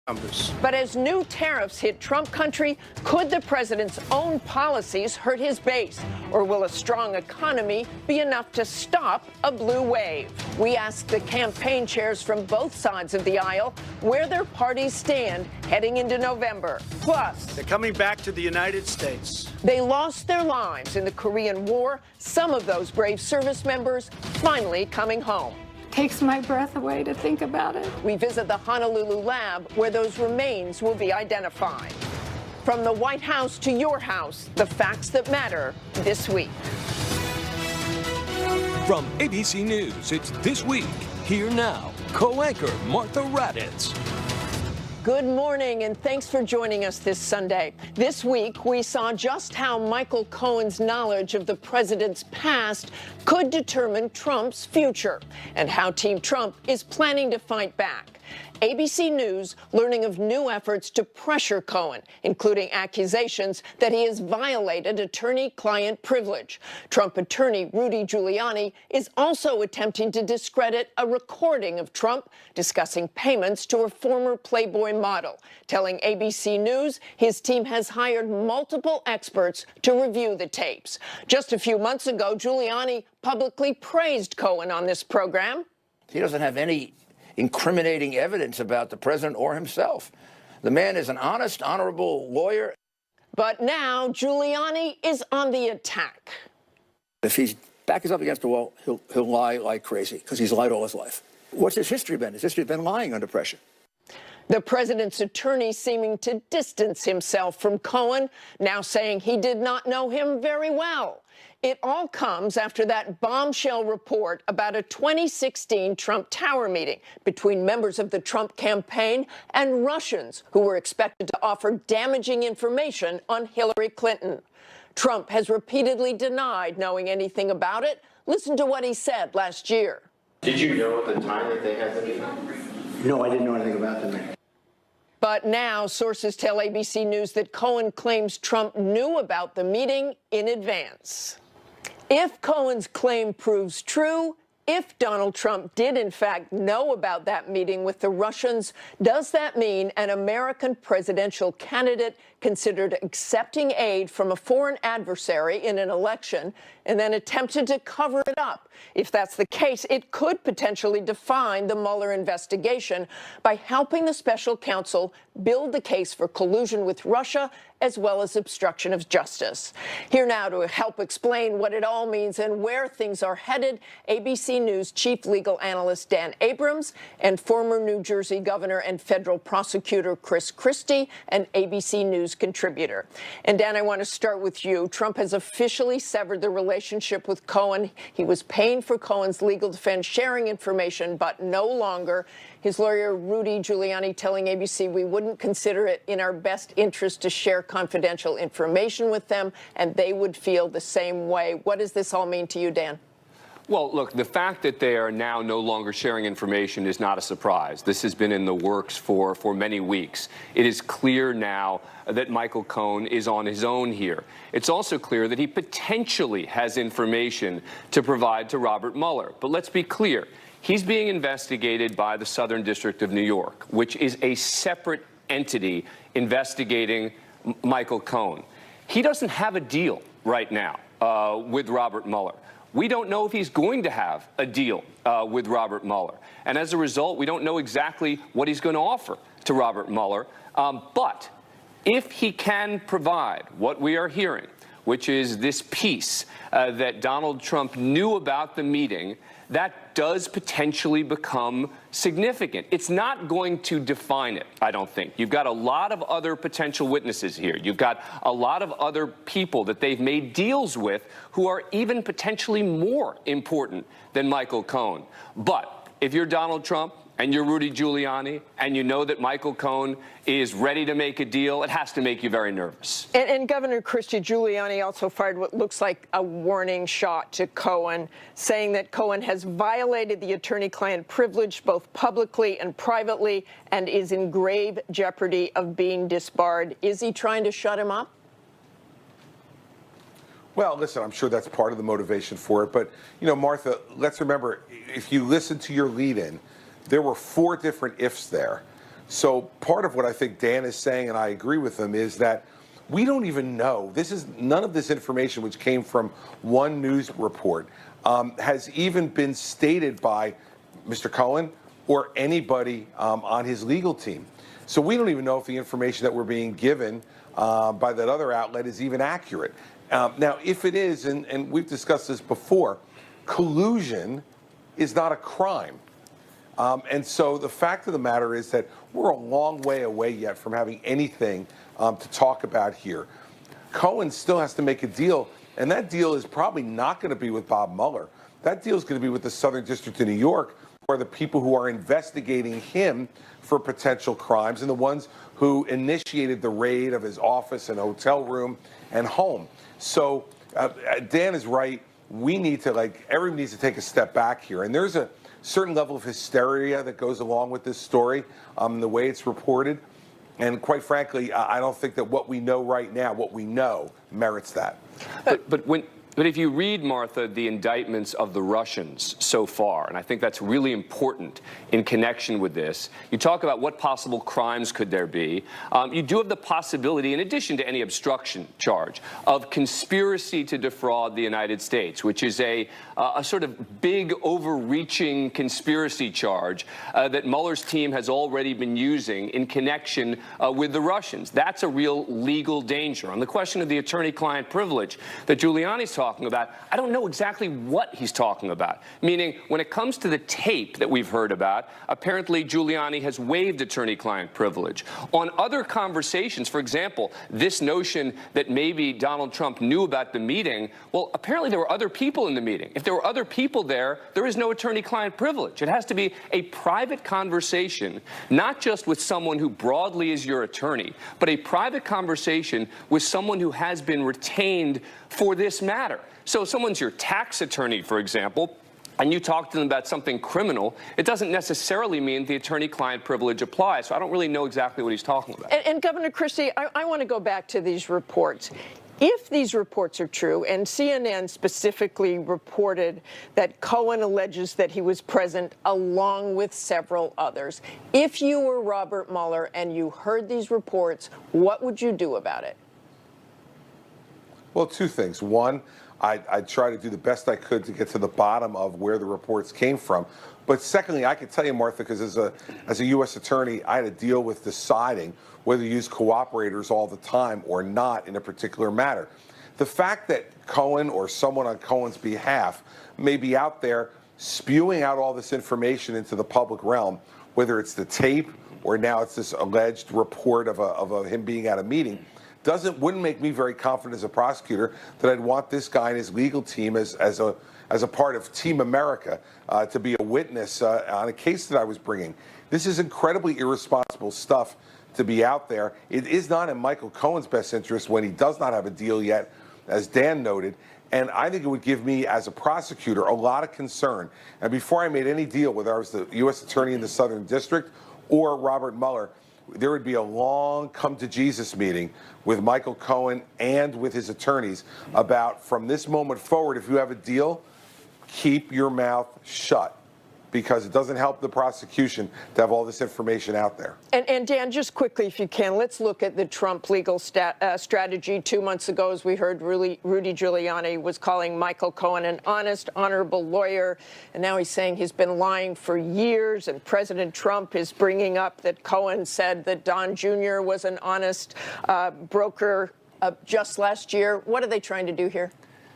numbers. But as new tariffs hit Trump country, could the president's own policies hurt his base? Or will a strong economy be enough to stop a blue wave? We asked the campaign chairs from both sides of the aisle where their parties stand heading into November. Plus, They're coming back to the United States. they lost their lives in the Korean War. Some of those brave service members finally coming home. Takes my breath away to think about it. We visit the Honolulu lab where those remains will be identified. From the White House to your house, the facts that matter this week. From ABC News, it's This Week. Here now, co-anchor Martha Raddatz. Good morning, and thanks for joining us this Sunday. This week, we saw just how Michael Cohen's knowledge of the president's past could determine Trump's future, and how Team Trump is planning to fight back. ABC News learning of new efforts to pressure Cohen, including accusations that he has violated attorney-client privilege. Trump attorney Rudy Giuliani is also attempting to discredit a recording of Trump discussing payments to a former Playboy model, telling ABC News his team has hired multiple experts to review the tapes. Just a few months ago, Giuliani publicly praised Cohen on this program. He doesn't have any incriminating evidence about the president or himself. The man is an honest, honorable lawyer. But now Giuliani is on the attack. If he's back is up against the wall, he'll lie like crazy, because he's lied all his life. What's his history been? His history has been lying under pressure. The president's attorney seeming to distance himself from Cohen, now saying he did not know him very well. It all comes after that bombshell report about a 2016 Trump Tower meeting between members of the Trump campaign and Russians who were expected to offer damaging information on Hillary Clinton. Trump has repeatedly denied knowing anything about it. Listen to what he said last year. Did you know at the time that they had the meeting? No, I didn't know anything about the meeting. But now sources tell ABC News that Cohen claims Trump knew about the meeting in advance. If Cohen's claim proves true, if Donald Trump did in fact know about that meeting with the Russians, does that mean an American presidential candidate considered accepting aid from a foreign adversary in an election and then attempted to cover it up? If that's the case, it could potentially define the Mueller investigation by helping the special counsel build the case for collusion with Russia as well as obstruction of justice. Here now to help explain what it all means and where things are headed, ABC News chief legal analyst Dan Abrams and former New Jersey governor and federal prosecutor Chris Christie, an ABC News contributor. And Dan, I want to start with you. Trump has officially severed the relationship with Cohen. He was paying for Cohen's legal defense, sharing information, but no longer. His lawyer, Rudy Giuliani, telling ABC we wouldn't consider it in our best interest to share confidential information with them, and they would feel the same way. What does this all mean to you, Dan? Well, look, the fact that they are now no longer sharing information is not a surprise. This has been in the works for many weeks. It is clear now that Michael Cohen is on his own here. It's also clear that he potentially has information to provide to Robert Mueller. But let's be clear. He's being investigated by the Southern District of New York, which is a separate entity investigating Michael Cohen. He doesn't have a deal right now with Robert Mueller. We don't know if he's going to have a deal with Robert Mueller. And as a result, we don't know exactly what he's going to offer to Robert Mueller. But if he can provide what we are hearing, which is this piece that Donald Trump knew about the meeting, that does potentially become significant. It's not going to define it, I don't think. You've got a lot of other potential witnesses here. You've got a lot of other people that they've made deals with who are even potentially more important than Michael Cohen. But if you're Donald Trump and you're Rudy Giuliani and you know that Michael Cohen is ready to make a deal, it has to make you very nervous. And Governor Christie Giuliani also fired what looks like a warning shot to Cohen, saying that Cohen has violated the attorney-client privilege both publicly and privately and is in grave jeopardy of being disbarred. Is he trying to shut him up? Well, listen, I'm sure that's part of the motivation for it. But, you know, Martha, let's remember, if you listen to your lead-in, there were 4 different ifs there. So part of what I think Dan is saying, and I agree with him, is that we don't even know. None of this information, which came from one news report, has even been stated by Mr. Cohen or anybody on his legal team. So we don't even know if the information that we're being given by that other outlet is even accurate. Now, if it is, and we've discussed this before, collusion is not a crime. And so the fact of the matter is that we're a long way away yet from having anything to talk about here. Cohen still has to make a deal, and that deal is probably not going to be with Bob Mueller. That deal is going to be with the Southern District of New York, or the people who are investigating him for potential crimes and the ones who initiated the raid of his office and hotel room and home. So Dan is right. We need to, everyone needs to take a step back here. And there's a certain level of hysteria that goes along with this story, the way it's reported. And quite frankly, I don't think that what we know right now, what we know, merits that. But if you read, Martha, the indictments of the Russians so far, and I think that's really important in connection with this, you talk about what possible crimes could there be. You do have the possibility, in addition to any obstruction charge, of conspiracy to defraud the United States, which is a sort of big, overreaching conspiracy charge that Mueller's team has already been using in connection with the Russians. That's a real legal danger. On the question of the attorney-client privilege that Giuliani's talking about, I don't know exactly what he's talking about. Meaning, when it comes to the tape that we've heard about, apparently Giuliani has waived attorney-client privilege. On other conversations, for example, this notion that maybe Donald Trump knew about the meeting, well, apparently there were other people in the meeting. If there were other people there, there is no attorney-client privilege. It has to be a private conversation, not just with someone who broadly is your attorney, but a private conversation with someone who has been retained for this matter. So if someone's your tax attorney, for example, and you talk to them about something criminal, it doesn't necessarily mean the attorney-client privilege applies. So I don't really know exactly what he's talking about. And Governor Christie, I want to go back to these reports. If these reports are true, and CNN specifically reported that Cohen alleges that he was present along with several others, if you were Robert Mueller and you heard these reports, what would you do about it? Well, two things. One, I'd try to do the best I could to get to the bottom of where the reports came from. But secondly, I can tell you, Martha, because as a U.S. attorney, I had to deal with deciding whether to use cooperators all the time or not in a particular matter. The fact that Cohen or someone on Cohen's behalf may be out there spewing out all this information into the public realm, whether it's the tape or now it's this alleged report of him being at a meeting, wouldn't make me very confident as a prosecutor that I'd want this guy and his legal team as a part of Team America to be a witness on a case that I was bringing. This is incredibly irresponsible stuff to be out there. It is not in Michael Cohen's best interest when he does not have a deal yet, as Dan noted. And I think it would give me, as a prosecutor, a lot of concern. And before I made any deal, whether I was the U.S. attorney in the Southern District or Robert Mueller, there would be a long come-to-Jesus meeting with Michael Cohen and with his attorneys about, from this moment forward, if you have a deal, keep your mouth shut, because it doesn't help the prosecution to have all this information out there. And Dan, just quickly, if you can, let's look at the Trump legal strategy. 2 months ago, as we heard, Rudy Giuliani was calling Michael Cohen an honest, honorable lawyer, and now he's saying he's been lying for years, and President Trump is bringing up that Cohen said that Don Jr. was an honest broker just last year. What are they trying to do here?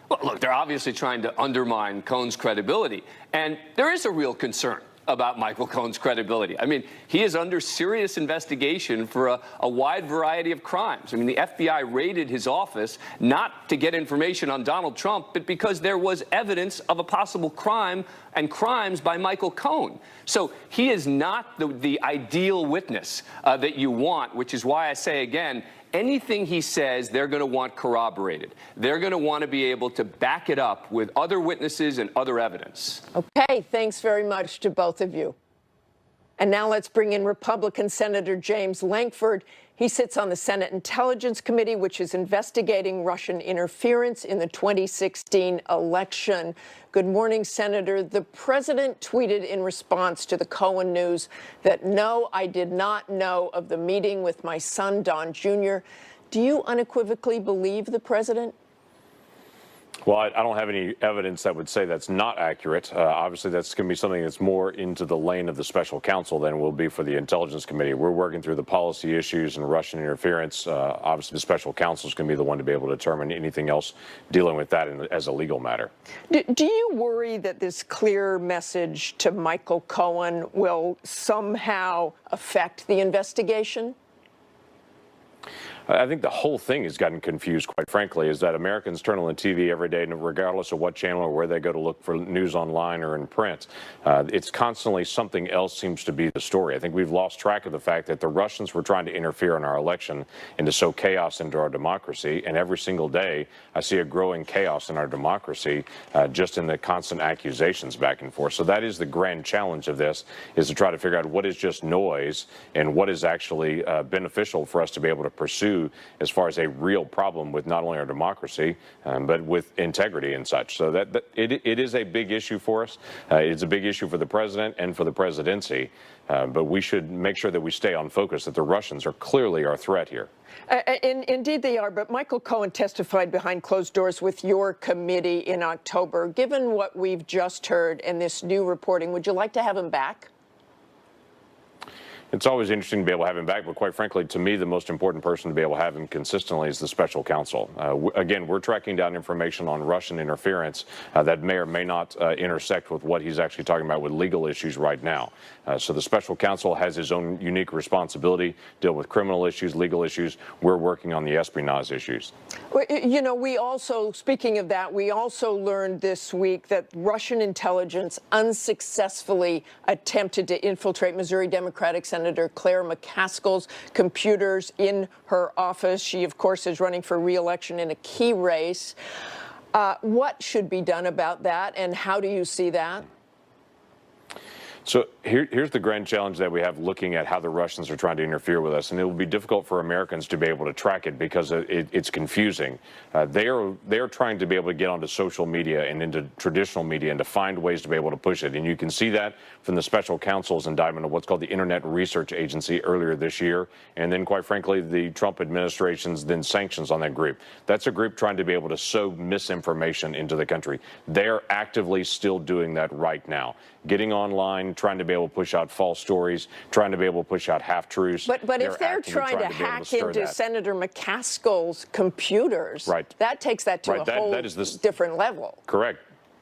Well, look, they're obviously trying to undermine Cohen's credibility. And there is a real concern about Michael Cohen's credibility. I mean, he is under serious investigation for a wide variety of crimes. I mean, the FBI raided his office not to get information on Donald Trump, but because there was evidence of a possible crime and crimes by Michael Cohen. So he is not the ideal witness that you want, which is why I say again, anything he says, they're going to want corroborated. They're going to want to be able to back it up with other witnesses and other evidence. Okay, thanks very much to both of you. And now let's bring in Republican Senator James Lankford. He sits on the Senate Intelligence Committee, which is investigating Russian interference in the 2016 election. Good morning, Senator. The president tweeted in response to the Cohen news that, "No, I did not know of the meeting with my son, Don Jr." Do you unequivocally believe the president? Well, I don't have any evidence that would say that's not accurate. Obviously, that's going to be something that's more into the lane of the special counsel than will be for the Intelligence Committee. We're working through the policy issues and Russian interference. Obviously, the special counsel is going to be the one to be able to determine anything else dealing with that as a legal matter. Do you worry that this clear message to Michael Cohen will somehow affect the investigation? I think the whole thing has gotten confused, quite frankly, is that Americans turn on the TV every day, and regardless of what channel or where they go to look for news online or in print, it's constantly something else seems to be the story. I think we've lost track of the fact that the Russians were trying to interfere in our election and to sow chaos into our democracy. And every single day, I see a growing chaos in our democracy just in the constant accusations back and forth. So that is the grand challenge of this, is to try to figure out what is just noise and what is actually beneficial for us to be able to pursue as far as a real problem with not only our democracy, but with integrity and such. So that it is a big issue for us. It's a big issue for the president and for the presidency. But we should make sure that we stay on focus, that the Russians are clearly our threat here. Indeed they are, but Michael Cohen testified behind closed doors with your committee in October. Given what we've just heard and this new reporting, would you like to have him back? It's always interesting to be able to have him back, but quite frankly, to me, the most important person to be able to have him consistently is the special counsel. Again, we're tracking down information on Russian interference that may or may not intersect with what he's actually talking about with legal issues right now. So the special counsel has his own unique responsibility, deal with criminal issues, legal issues. We're working on the espionage issues. You know, we also, speaking of that, we also learned this week that Russian intelligence unsuccessfully attempted to infiltrate Missouri Democratic Senator Claire McCaskill's computers in her office. She, of course, is running for re-election in a key race. What should be done about that, and how do you see that? So here's the grand challenge that we have looking at how the Russians are trying to interfere with us, and it will be difficult for Americans to be able to track it because it's confusing. They are trying to be able to get onto social media and into traditional media and to find ways to be able to push it. And you can see that from the special counsel's indictment of what's called the Internet Research Agency earlier this year, and then, quite frankly, the Trump administration's then sanctions on that group. That's a group trying to be able to sow misinformation into the country. They're actively still doing that right now, getting online, trying to be able to push out false stories, trying to be able to push out half-truths. But if they're trying to hack into Senator McCaskill's computers, right, that takes that to a whole different level. Correct.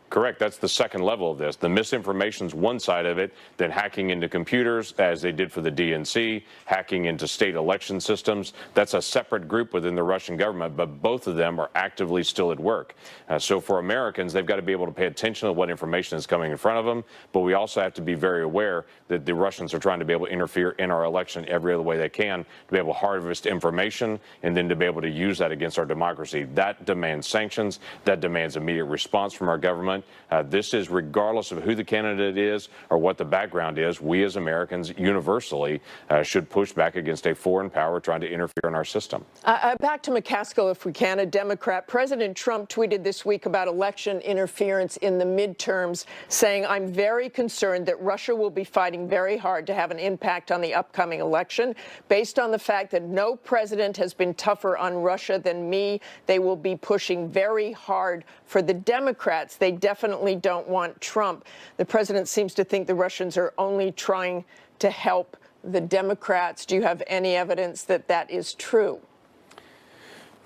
Correct. That's the second level of this. The misinformation's one side of it, then hacking into computers, as they did for the DNC, hacking into state election systems. That's a separate group within the Russian government, but both of them are actively still at work. So for Americans, they've got to be able to pay attention to what information is coming in front of them, but we also have to be very aware that the Russians are trying to be able to interfere in our election every other way they can, to be able to harvest information and then to be able to use that against our democracy. That demands sanctions. That demands immediate response from our government. This is regardless of who the candidate is or what the background is. We as Americans universally should push back against a foreign power trying to interfere in our system. Back to McCaskill, if we can, a Democrat. President Trump tweeted this week about election interference in the midterms, saying, "I'm very concerned that Russia will be fighting very hard to have an impact on the upcoming election. Based on the fact that no president has been tougher on Russia than me, they will be pushing very hard for the Democrats. They definitely don't want Trump." The president seems to think the Russians are only trying to help the Democrats. Do you have any evidence that that is true?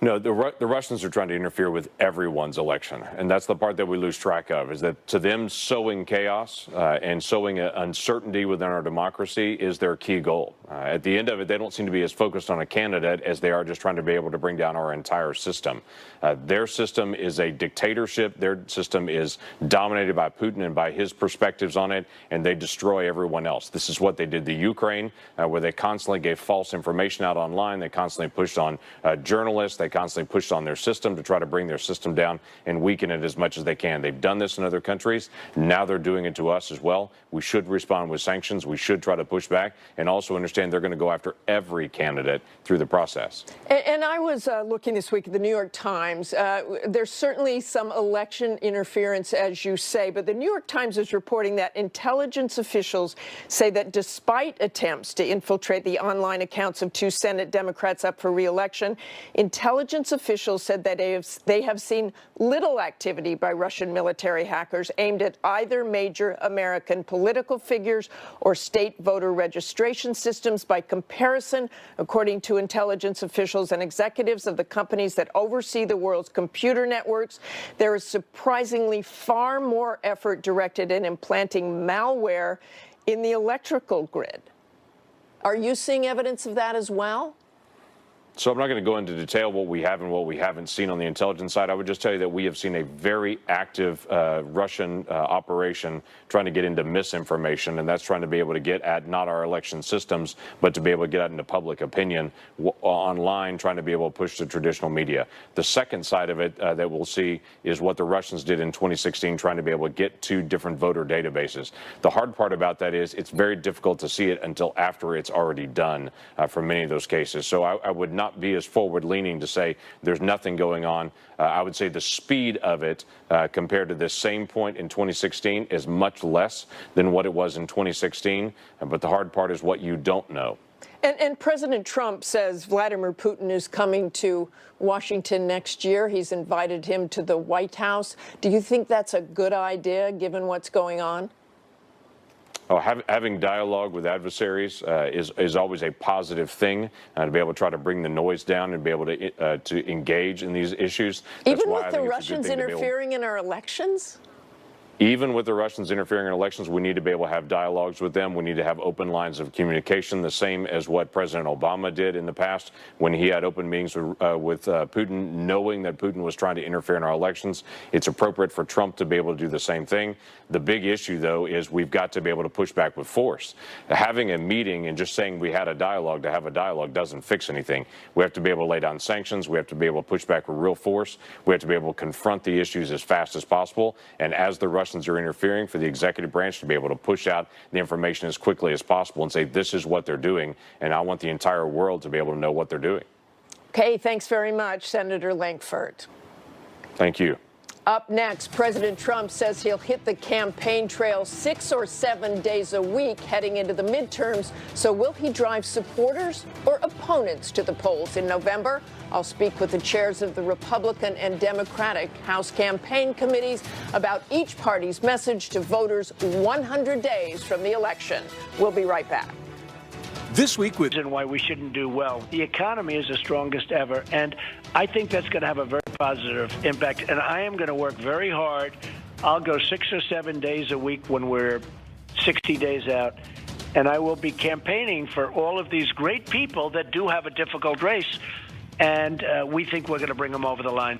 No, the Russians are trying to interfere with everyone's election, and that's the part that we lose track of, is that to them sowing chaos and sowing uncertainty within our democracy is their key goal. At the end of it, they don't seem to be as focused on a candidate as they are just trying to be able to bring down our entire system. Their system is a dictatorship. Their system is dominated by Putin and by his perspectives on it, and they destroy everyone else. This is what they did to Ukraine, where they constantly gave false information out online. They constantly pushed on journalists. They constantly push on their system to try to bring their system down and weaken it as much as they can. They've done this in other countries. Now they're doing it to us as well. We should respond with sanctions. We should try to push back and also understand they're going to go after every candidate through the process. And I was looking this week at the New York Times. There's certainly some election interference, as you say, but the New York Times is reporting that intelligence officials say that despite attempts to infiltrate the online accounts of two Senate Democrats up for re-election, intelligence officials said that they have seen little activity by Russian military hackers aimed at either major American political figures or state voter registration systems. By comparison, according to intelligence officials and executives of the companies that oversee the world's computer networks, there is surprisingly far more effort directed at implanting malware in the electrical grid. Are you seeing evidence of that as well? So I'm not going to go into detail what we have and what we haven't seen on the intelligence side. I would just tell you that we have seen a very active Russian operation trying to get into misinformation, and that's trying to be able to get at not our election systems, but to be able to get out into public opinion online, trying to be able to push the traditional media. The second side of it that we'll see is what the Russians did in 2016, trying to be able to get to different voter databases. The hard part about that is it's very difficult to see it until after it's already done for many of those cases. So I would not be as forward-leaning to say there's nothing going on. I would say the speed of it compared to this same point in 2016 is much less than what it was in 2016. But the hard part is what you don't know. And President Trump says Vladimir Putin is coming to Washington next year. He's invited him to the White House. Do you think that's a good idea, given what's going on? Oh, having dialogue with adversaries is always a positive thing, to be able to try to bring the noise down and be able to engage in these issues. Even with the Russians interfering in our elections? Even with the Russians interfering in elections, we need to be able to have dialogues with them. We need to have open lines of communication, the same as what President Obama did in the past when he had open meetings with Putin, knowing that Putin was trying to interfere in our elections. It's appropriate for Trump to be able to do the same thing. The big issue, though, is we've got to be able to push back with force. Having a meeting and just saying we had a dialogue to have a dialogue doesn't fix anything. We have to be able to lay down sanctions. We have to be able to push back with real force. We have to be able to confront the issues as fast as possible. And as the Russians are interfering, for the executive branch to be able to push out the information as quickly as possible and say this is what they're doing, and I want the entire world to be able to know what they're doing. Okay, thanks very much, Senator Lankford. Thank you. Up next, President Trump says he'll hit the campaign trail 6 or 7 days a week heading into the midterms. So will he drive supporters or opponents to the polls in November? I'll speak with the chairs of the Republican and Democratic House campaign committees about each party's message to voters 100 days from the election. We'll be right back. This week with Why we shouldn't do well. The economy is the strongest ever, and I think that's going to have a very positive impact. And I am going to work very hard. I'll go 6 or 7 days a week when we're 60 days out, and I will be campaigning for all of these great people that do have a difficult race, and we think we're going to bring them over the line.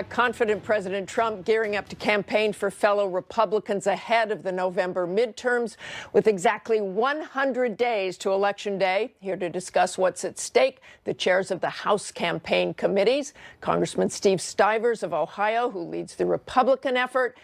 Confident President Trump gearing up to campaign for fellow Republicans ahead of the November midterms with exactly 100 days to Election Day. Here to discuss what's at stake, the chairs of the House campaign committees, Congressman Steve Stivers of Ohio, who leads the Republican effort,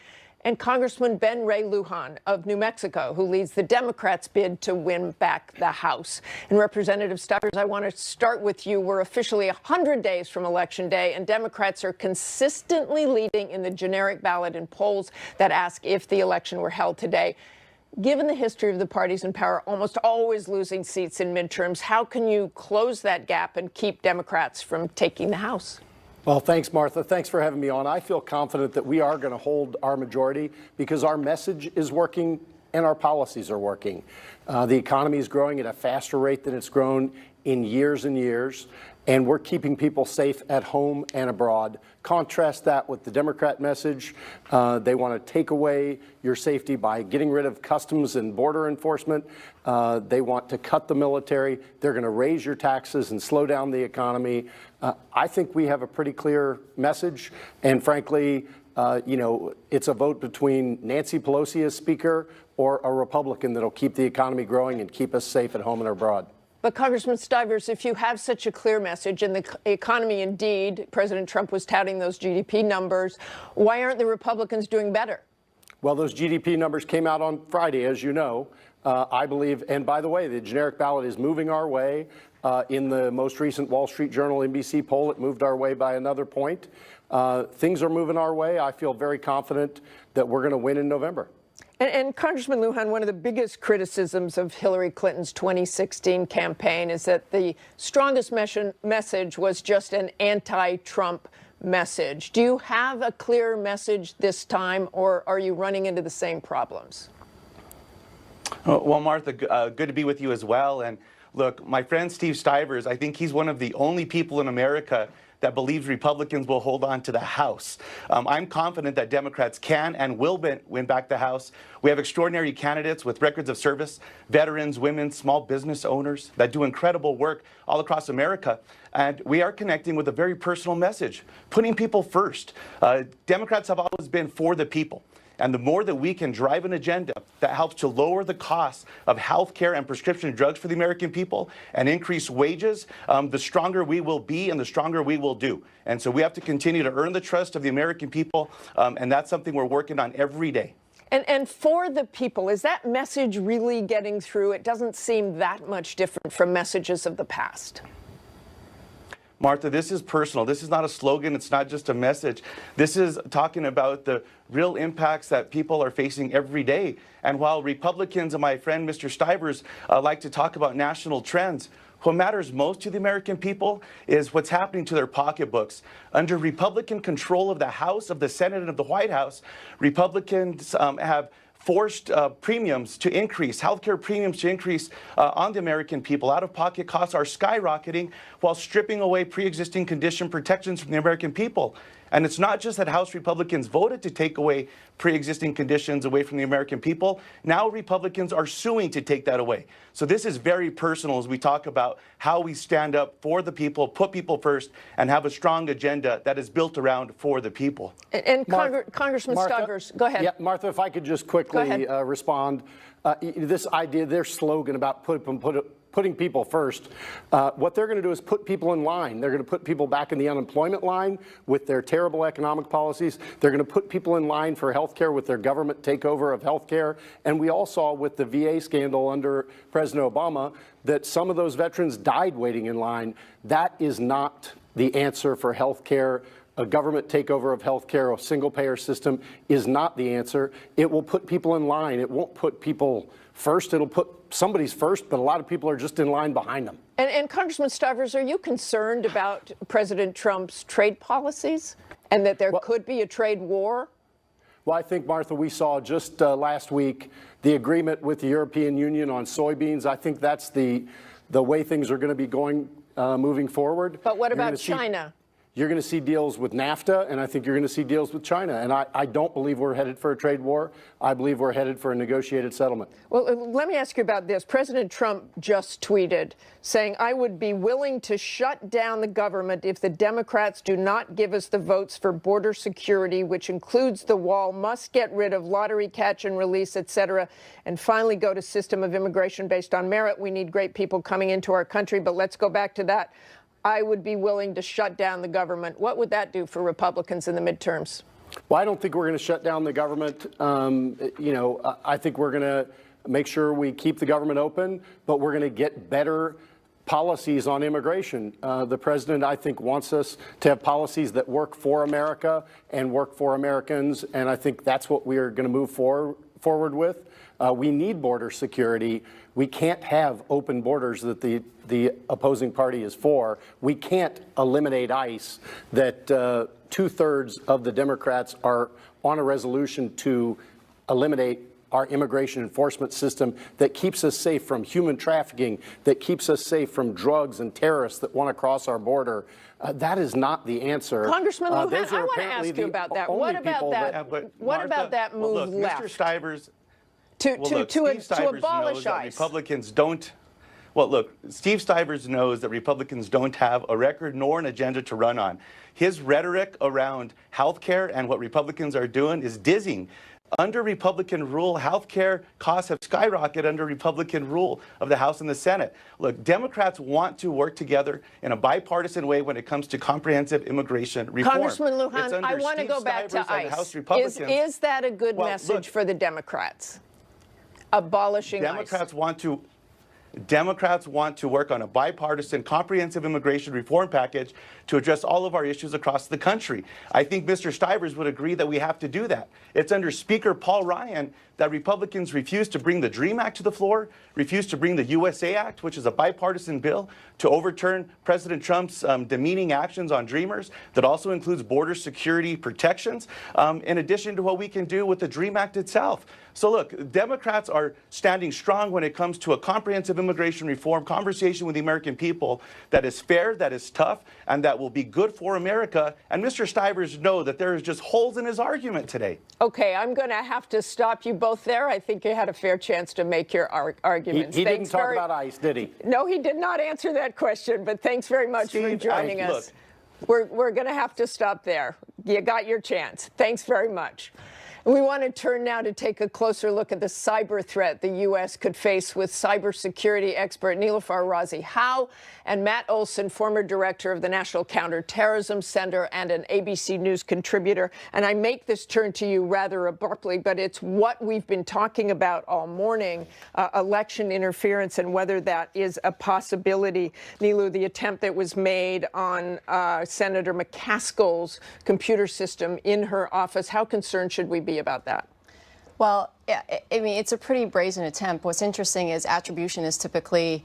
and Congressman Ben Ray Lujan of New Mexico, who leads the Democrats' bid to win back the House. And Representative Stivers, I want to start with you. We're officially 100 days from Election Day, and Democrats are consistently leading in the generic ballot in polls that ask if the election were held today. Given the history of the parties in power almost always losing seats in midterms, how can you close that gap and keep Democrats from taking the House? Well, thanks, Martha. Thanks for having me on. I feel confident that we are going to hold our majority because our message is working and our policies are working. The economy is growing at a faster rate than it's grown in years and years, and we're keeping people safe at home and abroad. Contrast that with the Democrat message. They want to take away your safety by getting rid of customs and border enforcement. They want to cut the military. They're going to raise your taxes and slow down the economy. I think we have a pretty clear message, and frankly, it's a vote between Nancy Pelosi as Speaker or a Republican that'll keep the economy growing and keep us safe at home and abroad. But Congressman Stivers, if you have such a clear message, and the economy, indeed, President Trump was touting those GDP numbers, why aren't the Republicans doing better? Well, those GDP numbers came out on Friday, as you know. I believe, and by the way, the generic ballot is moving our way. In the most recent Wall Street Journal NBC poll, it moved our way by another point. Things are moving our way. I feel very confident that we're going to win in November. And Congressman Lujan, one of the biggest criticisms of Hillary Clinton's 2016 campaign is that the strongest message was just an anti-Trump message. Do you have a clear message this time, or are you running into the same problems? Well, Martha, good to be with you as well. And look, my friend Steve Stivers, I think he's one of the only people in America that believes Republicans will hold on to the House. I'm confident that Democrats can and will win back the House. We have extraordinary candidates with records of service, veterans, women, small business owners that do incredible work all across America. And we are connecting with a very personal message, putting people first. Democrats have always been for the people. And the more that we can drive an agenda that helps to lower the costs of health care and prescription drugs for the American people and increase wages, the stronger we will be and the stronger we will do. And so we have to continue to earn the trust of the American people, and that's something we're working on every day. And for the people, is that message really getting through? It doesn't seem that much different from messages of the past. Martha, this is personal. This is not a slogan. It's not just a message. This is talking about the real impacts that people are facing every day. And while Republicans and my friend Mr. Stivers like to talk about national trends, what matters most to the American people is what's happening to their pocketbooks. Under Republican control of the House, of the Senate, and of the White House, Republicans have forced premiums to increase, healthcare premiums to increase on the American people. Out-of-pocket costs are skyrocketing while stripping away pre-existing condition protections from the American people. And it's not just that House Republicans voted to take away pre-existing conditions away from the American people. Now Republicans are suing to take that away. So this is very personal as we talk about how we stand up for the people, put people first, and have a strong agenda that is built around for the people. And Congressman Stivers, go ahead. Yeah, Martha, if I could just quickly respond. This idea, their slogan about putting people first, what they're going to do is put people in line. They're going to put people back in the unemployment line with their terrible economic policies. They're going to put people in line for health care with their government takeover of health care. And we all saw with the VA scandal under President Obama that some of those veterans died waiting in line. That is not the answer for health care. A government takeover of health care, a single-payer system is not the answer. It will put people in line. It won't put people first. It'll put somebody's first, but a lot of people are just in line behind them. And Congressman Stivers, are you concerned about President Trump's trade policies and that there could be a trade war? Well, I think, Martha, we saw just last week the agreement with the European Union on soybeans. I think that's the way things are going to be going moving forward. But what about China? You're going to see deals with NAFTA, and I think you're going to see deals with China. And I don't believe we're headed for a trade war. I believe we're headed for a negotiated settlement. Well, let me ask you about this. President Trump just tweeted saying, I would be willing to shut down the government if the Democrats do not give us the votes for border security, which includes the wall, must get rid of lottery catch and release, et cetera, and finally go to system of immigration based on merit. We need great people coming into our country, but let's go back to that. I would be willing to shut down the government. What would that do for Republicans in the midterms? Well, I don't think we're going to shut down the government. I think we're going to make sure we keep the government open, but we're going to get better policies on immigration. The president, I think, wants us to have policies that work for America and work for Americans, and I think that's what we are going to move forward with. We need border security. We can't have open borders that the opposing party is for. We can't eliminate ICE that 2/3 of the Democrats are on a resolution to eliminate our immigration enforcement system that keeps us safe from human trafficking, that keeps us safe from drugs and terrorists that want to cross our border. That is not the answer. Congressman Lujan, I want to ask you about that. What about that? What about that move left? Mr. Stivers. To abolish ICE. ICE. Republicans don't. Well, look, Steve Stivers knows that Republicans don't have a record nor an agenda to run on. His rhetoric around health care and what Republicans are doing is dizzying. Under Republican rule, healthcare costs have skyrocketed under Republican rule of the House and the Senate. Look, Democrats want to work together in a bipartisan way when it comes to comprehensive immigration reform. Congressman Lujan, I want to go back to ICE. Is that a good message for the Democrats? Abolishing Democrats want to work on a bipartisan, comprehensive immigration reform package to address all of our issues across the country. I think Mr. Stivers would agree that we have to do that. It's under Speaker Paul Ryan that Republicans refuse to bring the DREAM Act to the floor, refuse to bring the USA Act, which is a bipartisan bill, to overturn President Trump's demeaning actions on Dreamers that also includes border security protections, in addition to what we can do with the DREAM Act itself. So look, Democrats are standing strong when it comes to a comprehensive immigration reform conversation with the American people that is fair, that is tough, and that will be good for America. And Mr. Stivers knows that there is just holes in his argument today. Okay, I'm going to have to stop you both there. I think you had a fair chance to make your arguments. He didn't talk about ICE, did he? No, he did not answer that question, but thanks very much for joining us. We're going to have to stop there. You got your chance. Thanks very much. We want to turn now to take a closer look at the cyber threat the U.S. could face with cybersecurity expert Nilüfer Razi Howe and Matt Olson, former director of the National Counterterrorism Center and an ABC News contributor. And I make this turn to you rather abruptly, but it's what we've been talking about all morning, election interference and whether that is a possibility. Nilu, the attempt that was made on Senator McCaskill's computer system in her office, how concerned should we be about that? Well, I mean, it's a pretty brazen attempt. What's interesting is attribution is typically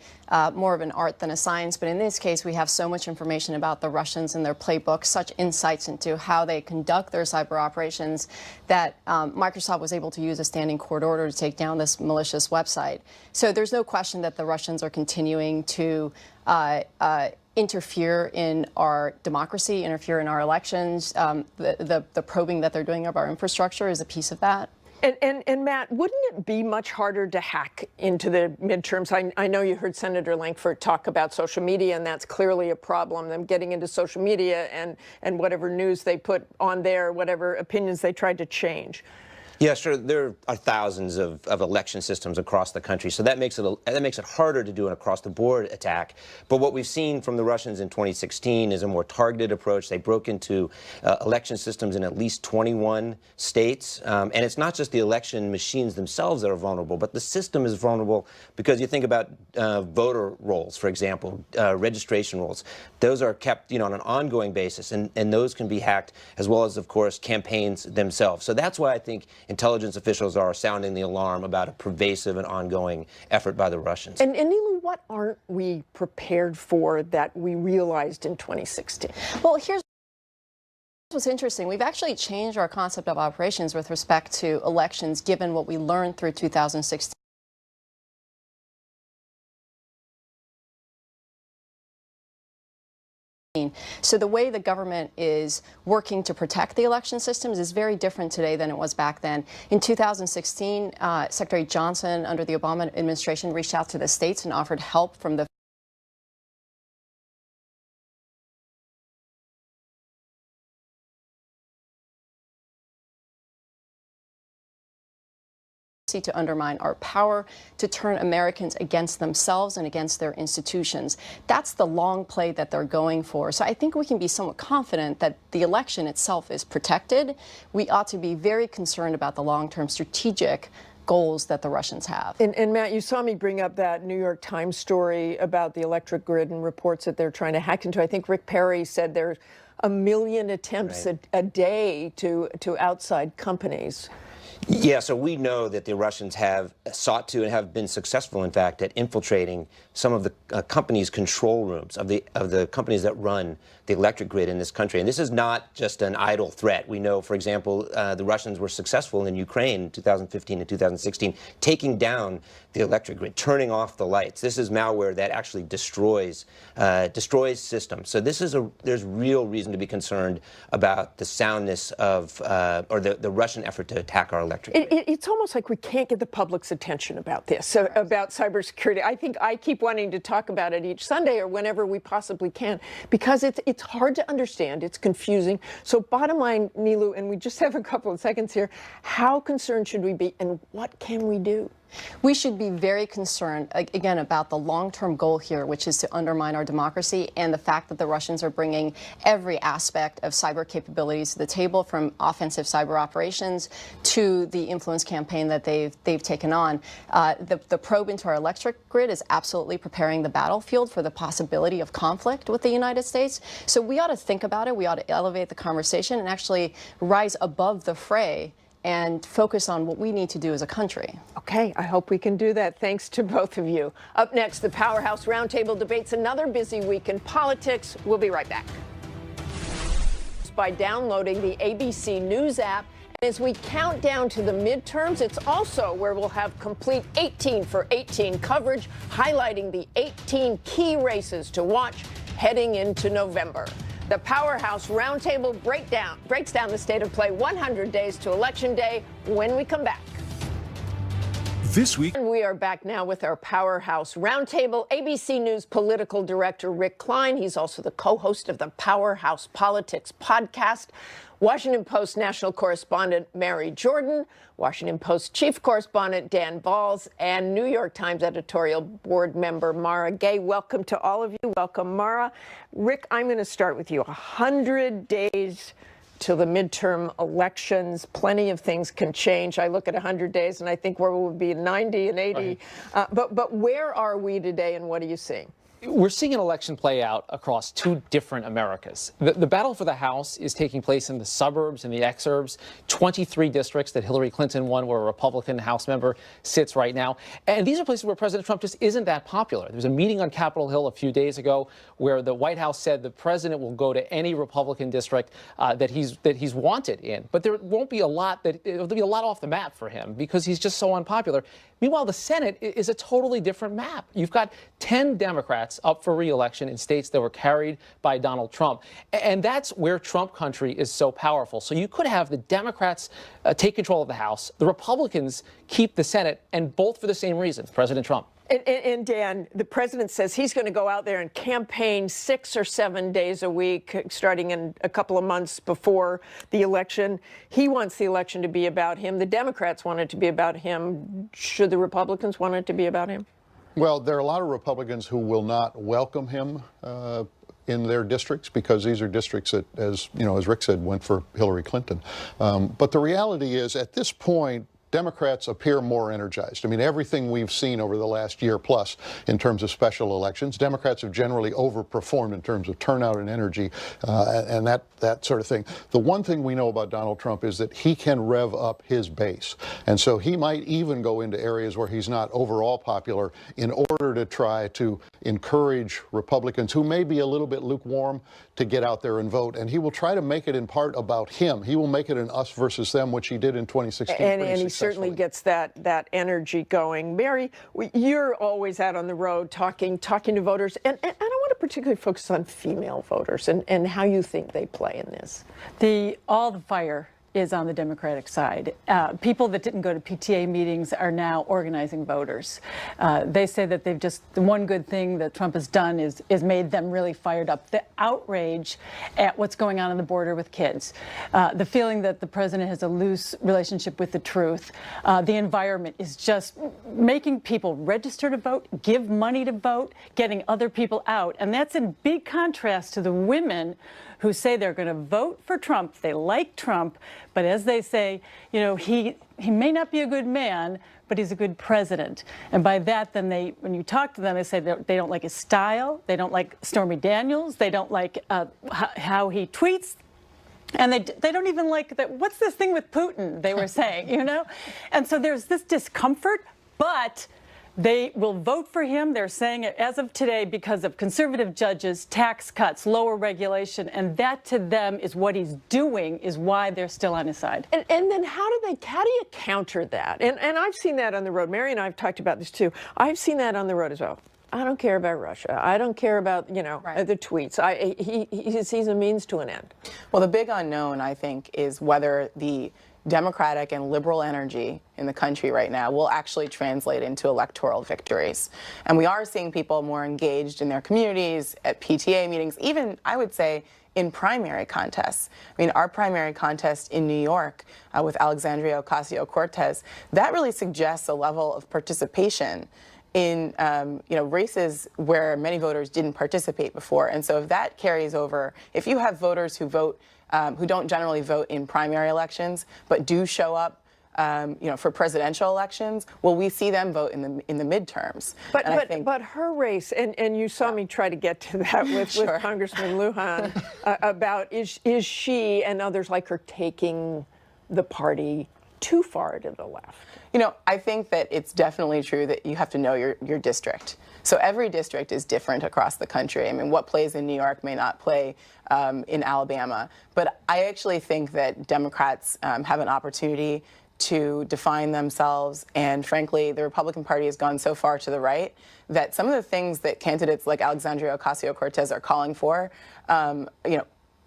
more of an art than a science. But in this case, we have so much information about the Russians and their playbook, such insights into how they conduct their cyber operations, that Microsoft was able to use a standing court order to take down this malicious website. So there's no question that the Russians are continuing to interfere in our democracy, interfere in our elections. The probing that they're doing of our infrastructure is a piece of that. And Matt, wouldn't it be much harder to hack into the midterms? I know you heard Senator Lankford talk about social media, and that's clearly a problem, them getting into social media and whatever news they put on there, whatever opinions they tried to change. Yeah, sure. There are thousands of election systems across the country, so that makes it harder to do an across-the-board attack. But what we've seen from the Russians in 2016 is a more targeted approach. They broke into election systems in at least 21 states, and it's not just the election machines themselves that are vulnerable, but the system is vulnerable because you think about voter rolls, for example, registration rolls. Those are kept, on an ongoing basis, and those can be hacked, as well as, of course, campaigns themselves. So that's why I think intelligence officials are sounding the alarm about a pervasive and ongoing effort by the Russians. And Nilu, what aren't we prepared for that we realized in 2016? Well, here's what's interesting. We've actually changed our concept of operations with respect to elections, given what we learned through 2016. So the way the government is working to protect the election systems is very different today than it was back then. In 2016, Secretary Johnson, under the Obama administration, reached out to the states and offered help from the to undermine our power, to turn Americans against themselves and against their institutions. That's the long play that they're going for. So I think we can be somewhat confident that the election itself is protected. We ought to be very concerned about the long-term strategic goals that the Russians have. And Matt, you saw me bring up that New York Times story about the electric grid and reports that they're trying to hack into. I think Rick Perry said there's 1 million attempts a day to outside companies. Yeah, so we know that the Russians have sought to and have been successful, in fact, at infiltrating some of the companies' control rooms of the companies that run the electric grid in this country. And this is not just an idle threat. We know, for example, the Russians were successful in Ukraine in 2015 and 2016, taking down the electric grid, turning off the lights. This is malware that actually destroys systems. So there's real reason to be concerned about the soundness of or the Russian effort to attack our electric grid. It's almost like we can't get the public's attention about this, about cybersecurity. I think I keep wanting to talk about it each Sunday or whenever we possibly can, because it's hard to understand, it's confusing. So bottom line, Nilu, and we just have a couple of seconds here, how concerned should we be and what can we do? We should be very concerned, again, about the long-term goal here, which is to undermine our democracy, and the fact that the Russians are bringing every aspect of cyber capabilities to the table, from offensive cyber operations to the influence campaign that they've taken on. The probe into our electric grid is absolutely preparing the battlefield for the possibility of conflict with the United States. So we ought to think about it. We ought to elevate the conversation and actually rise above the fray and focus on what we need to do as a country. Okay, I hope we can do that. Thanks to both of you. Up next, the Powerhouse Roundtable debates another busy week in politics. We'll be right back. By downloading the ABC News app. And as we count down to the midterms, it's also where we'll have complete 18 for 18 coverage, highlighting the 18 key races to watch heading into November. The Powerhouse Roundtable breaks down the state of play 100 days to Election Day when we come back. This week, and we are back now with our Powerhouse Roundtable. ABC News political director Rick Klein. He's also the co-host of the Powerhouse Politics podcast. Washington Post national correspondent Mary Jordan, Washington Post chief correspondent Dan Balls, and New York Times editorial board member Mara Gay. Welcome to all of you. Welcome, Mara. Rick, I'm going to start with you. 100 days to the midterm elections. Plenty of things can change. I look at 100 days and I think where we'll be 90 and 80. Right. But where are we today and what are you seeing? We're seeing an election play out across two different Americas. The battle for the House is taking place in the suburbs and the exurbs, 23 districts that Hillary Clinton won where a Republican House member sits right now. And these are places where President Trump just isn't that popular. There was a meeting on Capitol Hill a few days ago where the White House said the president will go to any Republican district that he's wanted in. But there won't be a lot there'll be a lot off the map for him because he's just so unpopular. Meanwhile, the Senate is a totally different map. You've got 10 Democrats up for re-election in states that were carried by Donald Trump. And that's where Trump country is so powerful. So you could have the Democrats take control of the House, the Republicans keep the Senate, and both for the same reason, President Trump. And Dan, the president says he's going to go out there and campaign 6 or 7 days a week, starting in a couple of months before the election. He wants the election to be about him. The Democrats want it to be about him. Should the Republicans want it to be about him? Well, there are a lot of Republicans who will not welcome him in their districts because these are districts that, as Rick said, went for Hillary Clinton. But the reality is, at this point, Democrats appear more energized. I mean, everything we've seen over the last year plus in terms of special elections, Democrats have generally overperformed in terms of turnout and energy and that sort of thing. The one thing we know about Donald Trump is that he can rev up his base. And so he might even go into areas where he's not overall popular in order to try to encourage Republicans who may be a little bit lukewarm to get out there and vote. And he will try to make it in part about him. He will make it an us versus them, which he did in 2016. And he certainly gets that energy going. Mary, you're always out on the road talking to voters. And I want to particularly focus on female voters and how you think they play in this. All the fire is on the Democratic side. People that didn't go to PTA meetings are now organizing voters. They say that the one good thing that Trump has done is made them really fired up. The outrage at what's going on the border with kids, the feeling that the president has a loose relationship with the truth, the environment is just making people register to vote, give money to vote, getting other people out. And that's in big contrast to the women who say they're going to vote for Trump. They like Trump, but as they say, he may not be a good man, but he's a good president. And by that, then when you talk to them, they say they don't like his style, they don't like Stormy Daniels, they don't like how he tweets. And they don't even like that. What's this thing with Putin? They were saying, And so there's this discomfort, but They will vote for him. They're saying it as of today because of conservative judges, tax cuts, lower regulation, and that to them is what he's doing, is why they're still on his side. And then how do you counter that? And I've seen that on the road. Mary and I have talked about this too. I've seen that on the road as well. I don't care about Russia. I don't care about, the tweets. He's a means to an end. Well, the big unknown, I think, is whether the democratic and liberal energy in the country right now will actually translate into electoral victories. And we are seeing people more engaged in their communities, at PTA meetings, even, I would say, in primary contests. I mean, our primary contest in New York with Alexandria Ocasio-Cortez, that really suggests a level of participation in races where many voters didn't participate before. And so if that carries over, if you have voters who vote who don't generally vote in primary elections, but do show up, for presidential elections, well, we see them vote in the midterms. But her race, and you saw me try to get to that with Congressman Lujan about is she and others like her taking the party too far to the left? I think that it's definitely true that you have to know your district. So every district is different across the country. I mean, what plays in New York may not play in Alabama. But I actually think that Democrats have an opportunity to define themselves. And frankly, the Republican Party has gone so far to the right that some of the things that candidates like Alexandria Ocasio-Cortez are calling for,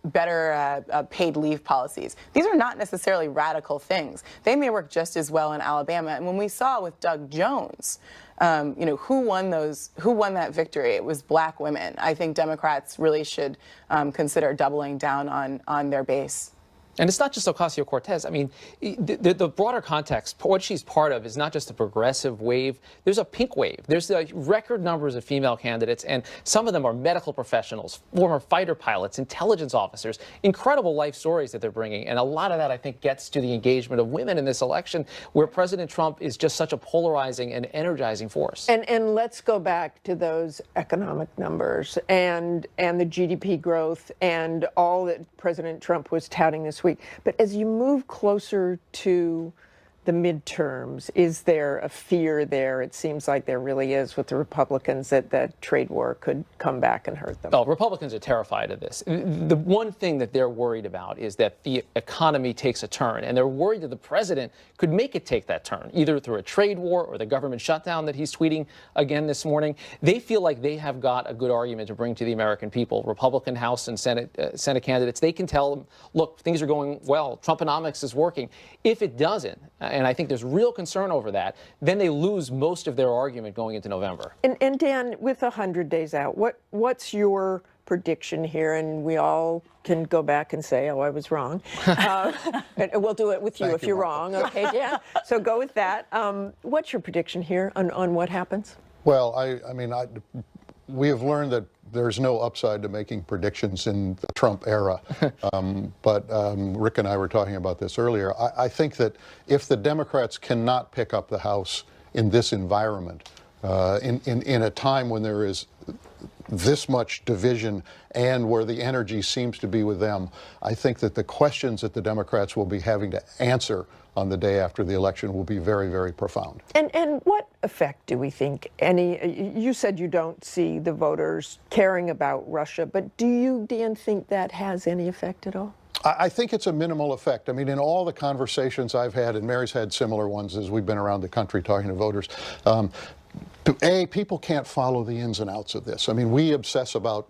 better paid leave policies. These are not necessarily radical things. They may work just as well in Alabama. And when we saw with Doug Jones, who won that victory? It was black women. I think Democrats really should consider doubling down on their base. And it's not just Ocasio-Cortez. I mean, the broader context, what she's part of is not just a progressive wave. There's a pink wave. There's record numbers of female candidates, and some of them are medical professionals, former fighter pilots, intelligence officers, incredible life stories that they're bringing. And a lot of that, I think, gets to the engagement of women in this election, where President Trump is just such a polarizing and energizing force. And let's go back to those economic numbers and the GDP growth and all that President Trump was touting this week. But as you move closer to the midterms, is there a fear there? It seems like there really is with the Republicans that the trade war could come back and hurt them. Oh, Republicans are terrified of this. The one thing that they're worried about is that the economy takes a turn, and they're worried that the president could make it take that turn, either through a trade war or the government shutdown that he's tweeting again this morning. They feel like they have got a good argument to bring to the American people. Republican House and Senate candidates, they can tell them, look, things are going well. Trumponomics is working. If it doesn't, and I think there's real concern over that, then they lose most of their argument going into November. And Dan, with 100 days out, what's your prediction here? And we all can go back and say, oh, I was wrong. And we'll do it with you if you're wrong. Okay, Dan? So go with that. What's your prediction here on what happens? Well, I mean, we have learned that there's no upside to making predictions in the Trump era. But Rick and I were talking about this earlier. I think that if the Democrats cannot pick up the House in this environment, in a time when there is this much division and where the energy seems to be with them, I think that the questions that the Democrats will be having to answer on the day after the election will be very, very profound. And what effect do we think you said you don't see the voters caring about Russia, but do you, Dan, think that has any effect at all? I think it's a minimal effect. I mean, in all the conversations I've had, and Mary's had similar ones as we've been around the country talking to voters, people can't follow the ins and outs of this. I mean, we obsess about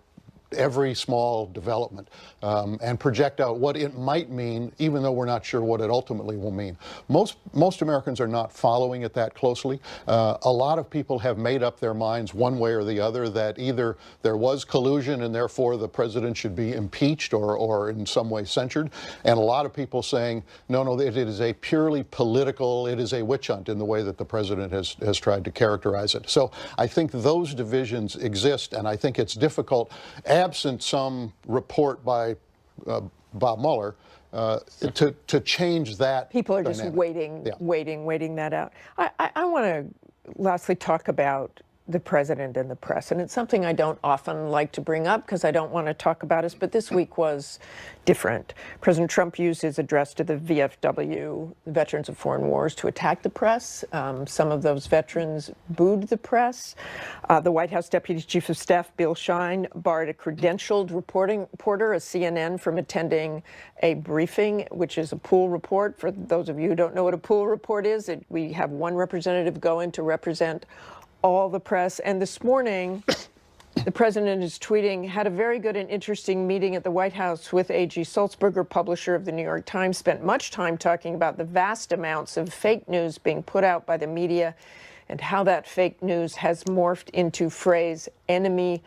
every small development and project out what it might mean, even though we're not sure what it ultimately will mean. Most Americans are not following it that closely. A lot of people have made up their minds one way or the other that either there was collusion and therefore the president should be impeached or in some way censured, and a lot of people saying, no, it is a purely political, it is a witch hunt in the way that the president has tried to characterize it. So I think those divisions exist, and I think it's difficult, absent some report by Bob Mueller, to change that. People are just dynamic. waiting that out. I want to lastly talk about the president and the press. And it's something I don't often like to bring up because I don't want to talk about it, but this week was different. President Trump used his address to the VFW, Veterans of Foreign Wars, to attack the press. Some of those veterans booed the press. The White House Deputy Chief of Staff, Bill Shine, barred a credentialed reporter, a CNN, from attending a briefing, which is a pool report. For those of you who don't know what a pool report is, we have one representative go in to represent all the press. And this morning, the president is tweeting, had a very good and interesting meeting at the White House with A.G. Sulzberger, publisher of the New York Times, spent much time talking about the vast amounts of fake news being put out by the media and how that fake news has morphed into phrase enemy